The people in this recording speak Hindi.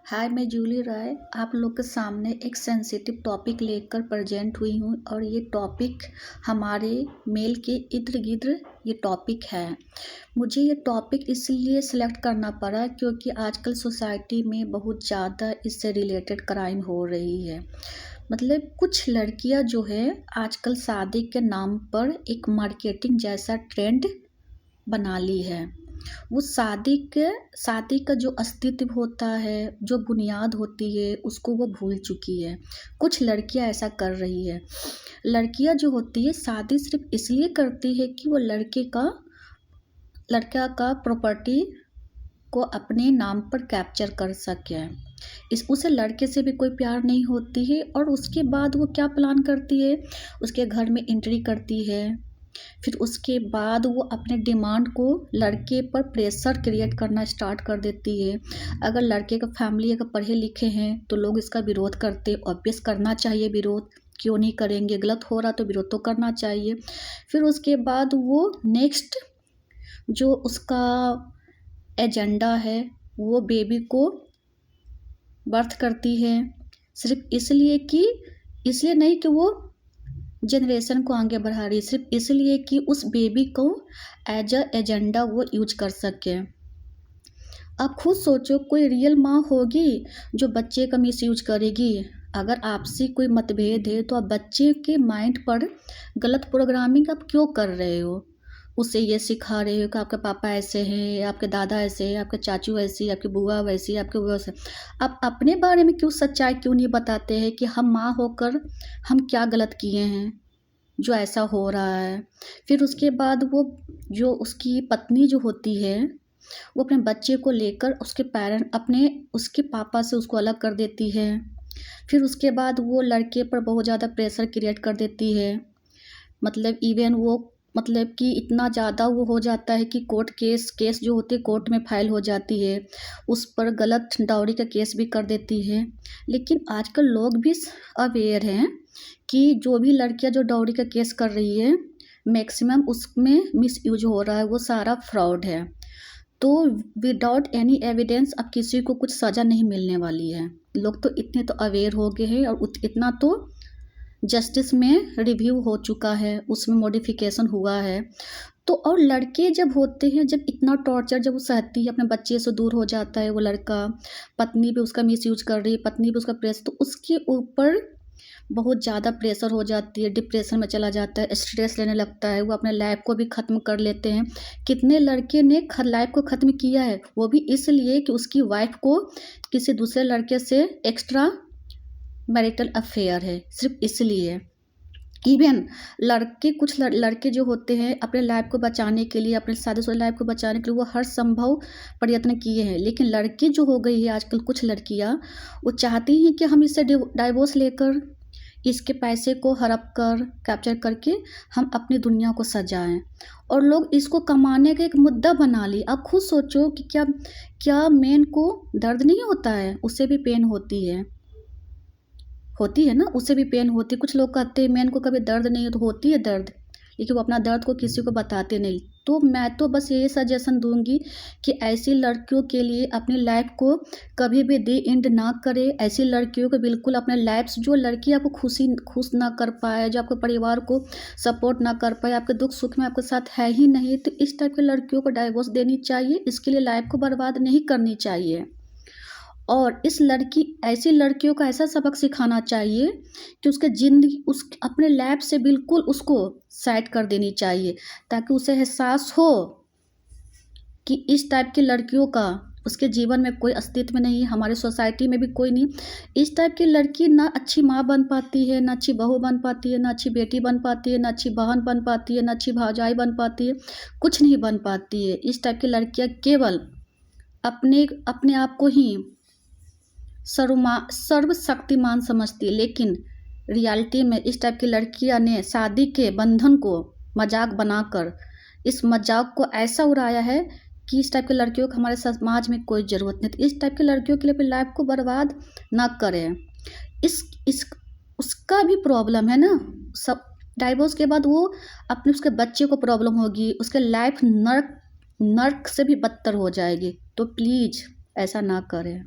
हाय, मैं जूली राय आप लोग के सामने एक सेंसिटिव टॉपिक लेकर प्रेजेंट हुई हूँ और ये टॉपिक हमारे मेल के इर्द-गिर्द ये टॉपिक है। मुझे ये टॉपिक इसलिए सेलेक्ट करना पड़ा क्योंकि आजकल सोसाइटी में बहुत ज़्यादा इससे रिलेटेड क्राइम हो रही है। मतलब कुछ लड़कियाँ जो है आजकल शादी के नाम पर एक मार्केटिंग जैसा ट्रेंड बना ली है। वो शादी का जो अस्तित्व होता है, जो बुनियाद होती है, उसको वो भूल चुकी है। कुछ लड़कियां ऐसा कर रही है। लड़कियां जो होती है शादी सिर्फ इसलिए करती है कि वो लड़का का प्रॉपर्टी को अपने नाम पर कैप्चर कर सके। उसे लड़के से भी कोई प्यार नहीं होती है और उसके बाद वो क्या प्लान करती है, उसके घर में एंट्री करती है। फिर उसके बाद वो अपने डिमांड को लड़के पर प्रेशर क्रिएट करना स्टार्ट कर देती है। अगर लड़के का फैमिली अगर पढ़े लिखे हैं तो लोग इसका विरोध करते, ऑब्वियस करना चाहिए विरोध, क्यों नहीं करेंगे, गलत हो रहा तो विरोध तो करना चाहिए। फिर उसके बाद वो नेक्स्ट जो उसका एजेंडा है वो बेबी को बर्थ करती है, सिर्फ इसलिए नहीं कि वो जनरेशन को आगे बढ़ा रही, सिर्फ इसलिए कि उस बेबी को एज अ एजेंडा वो यूज कर सके। आप खुद सोचो, कोई रियल माँ होगी जो बच्चे का मिस यूज करेगी? अगर आपसी कोई मतभेद है तो आप बच्चे के माइंड पर गलत प्रोग्रामिंग आप क्यों कर रहे हो? उसे ये सिखा रहे हो कि आपके पापा ऐसे हैं, आपके दादा ऐसे हैं, आपके चाचू ऐसी, आपकी बुआ वैसी, आपके बुआ वैसे। आप अपने बारे में सच्चाई क्यों नहीं बताते हैं कि हम माँ होकर हम क्या गलत किए हैं जो ऐसा हो रहा है? फिर उसके बाद वो जो उसकी पत्नी जो होती है वो अपने बच्चे को लेकर उसके पापा से उसको अलग कर देती है। फिर उसके बाद वो लड़के पर बहुत ज़्यादा प्रेशर क्रिएट कर देती है। मतलब कि इतना ज़्यादा वो हो जाता है कि कोर्ट केस जो होते कोर्ट में फाइल हो जाती है, उस पर गलत डाउरी का केस भी कर देती है। लेकिन आजकल लोग भी अवेयर हैं कि जो भी लड़कियां जो डाउरी का केस कर रही है मैक्सिमम उसमें मिसयूज हो रहा है, वो सारा फ्रॉड है। तो विदाउट एनी एविडेंस अब किसी को कुछ सज़ा नहीं मिलने वाली है। लोग तो इतने तो अवेयर हो गए हैं और इतना तो जस्टिस में रिव्यू हो चुका है, उसमें मॉडिफिकेशन हुआ है। तो और लड़के जब होते हैं, जब इतना टॉर्चर जब वो सहती है, अपने बच्चे से दूर हो जाता है वो लड़का, पत्नी भी उसका मिसयूज कर रही है, पत्नी भी उसका प्रेस, तो उसके ऊपर बहुत ज़्यादा प्रेशर हो जाती है, डिप्रेशन में चला जाता है, स्ट्रेस लेने लगता है, वो अपने लाइफ को भी ख़त्म कर लेते हैं। कितने लड़के ने लाइफ को ख़त्म किया है, वो भी इसलिए कि उसकी वाइफ को किसी दूसरे लड़के से एक्स्ट्रा मैरिटल अफेयर है, सिर्फ इसलिए। इवन कुछ लड़के जो होते हैं अपने लाइफ को बचाने के लिए, अपने शादीशुदा लाइफ को बचाने के लिए वो हर संभव प्रयत्न किए हैं। लेकिन लड़की जो हो गई है आजकल, कुछ लड़कियां वो चाहती हैं कि हम इससे डाइवोर्स लेकर इसके पैसे को हड़प कर कैप्चर करके हम अपनी दुनिया को सजाएं, और लोग इसको कमाने का एक मुद्दा बना ली। आप खुद सोचो कि क्या मेन को दर्द नहीं होता है? उससे भी पेन होती है ना, उससे भी पेन होती है। कुछ लोग कहते हैं मेन को कभी दर्द नहीं तो होती है दर्द, लेकिन वो अपना दर्द को किसी को बताते नहीं। तो मैं तो बस ये सजेशन दूंगी कि ऐसी लड़कियों के लिए अपनी लाइफ को कभी भी दे एंड ना करे। ऐसी लड़कियों को बिल्कुल अपने लाइफ, जो लड़की आपको खुश ना कर पाए, जो आपके परिवार को सपोर्ट ना कर पाए, आपके दुख सुख में आपके साथ है ही नहीं, तो इस टाइप की लड़कियों को डाइवोर्स देनी चाहिए। इसके लिए लाइफ को बर्बाद नहीं करनी चाहिए। और ऐसी लड़कियों को ऐसा सबक सिखाना चाहिए कि उसके ज़िंदगी अपने लाइफ से बिल्कुल उसको साइड कर देनी चाहिए, ताकि उसे एहसास हो कि इस टाइप की लड़कियों का उसके जीवन में कोई अस्तित्व नहीं है, हमारी सोसाइटी में भी कोई नहीं। इस टाइप की लड़की ना अच्छी माँ बन पाती है, ना अच्छी बहू बन पाती है, ना अच्छी बेटी बन पाती है, ना अच्छी बहन बन पाती है, ना अच्छी भाजाई बन पाती है, कुछ नहीं बन पाती है। इस टाइप की लड़कियाँ केवल अपने आप को ही सर्वशक्तिमान समझती है। लेकिन रियलिटी में इस टाइप की लड़कियां ने शादी के बंधन को मजाक बनाकर इस मजाक को ऐसा उड़ाया है कि इस टाइप की लड़कियों को हमारे समाज में कोई ज़रूरत नहीं। तो इस टाइप की लड़कियों के लिए अपनी लाइफ को बर्बाद ना करें। उसका भी प्रॉब्लम है ना, सब डाइवोर्स के बाद वो उसके बच्चे को प्रॉब्लम होगी, उसके लाइफ नर्क से भी बदतर हो जाएगी। तो प्लीज़ ऐसा ना करें।